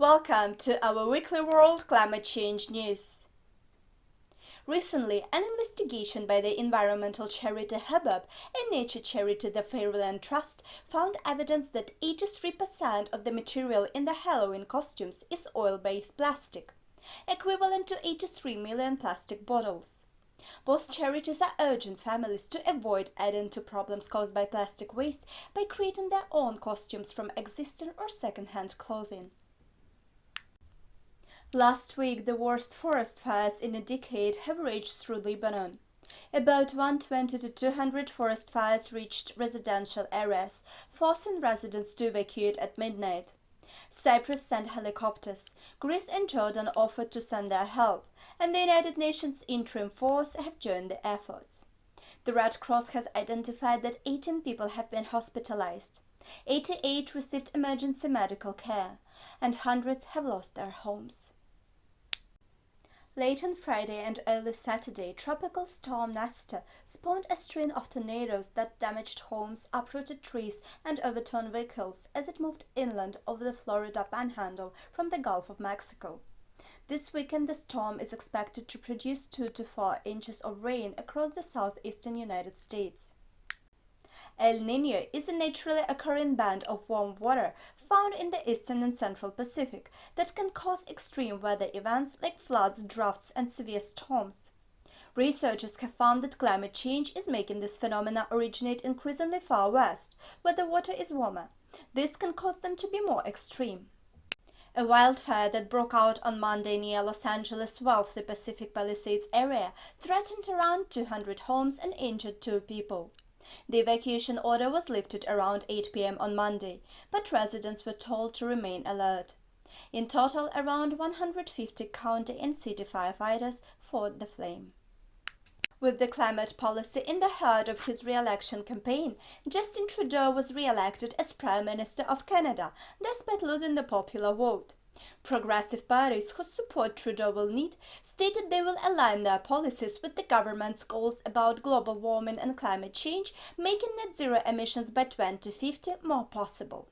Welcome to our weekly World Climate Change News. Recently, an investigation by the environmental charity Hubbub and nature charity the Fairyland Trust found evidence that 83% of the material in the Halloween costumes is oil-based plastic, equivalent to 83 million plastic bottles. Both charities are urging families to avoid adding to problems caused by plastic waste by creating their own costumes from existing or second-hand clothing. Last week, the worst forest fires in a decade have raged through Lebanon. About 120 to 200 forest fires reached residential areas, forcing residents to evacuate at midnight. Cyprus sent helicopters, Greece and Jordan offered to send their help, and the United Nations Interim Force have joined the efforts. The Red Cross has identified that 18 people have been hospitalized. 88 received emergency medical care, and hundreds have lost their homes. Late on Friday and early Saturday, Tropical Storm Nestor spawned a string of tornadoes that damaged homes, uprooted trees, and overturned vehicles as it moved inland over the Florida Panhandle from the Gulf of Mexico. This weekend, the storm is expected to produce 2 to 4 inches of rain across the southeastern United States. El Niño is a naturally occurring band of warm water found in the eastern and central Pacific that can cause extreme weather events like floods, droughts, and severe storms. Researchers have found that climate change is making this phenomena originate increasingly far west, where the water is warmer. This can cause them to be more extreme. A wildfire that broke out on Monday near Los Angeles' wealthy Pacific Palisades area threatened around 200 homes and injured 2 people. The evacuation order was lifted around 8 p.m. on Monday, but residents were told to remain alert. In total, around 150 county and city firefighters fought the flame. With the climate policy in the heart of his re-election campaign, Justin Trudeau was re-elected as Prime Minister of Canada, despite losing the popular vote. Progressive parties who support Trudeau will need stated they will align their policies with the government's goals about global warming and climate change, making net zero emissions by 2050 more possible.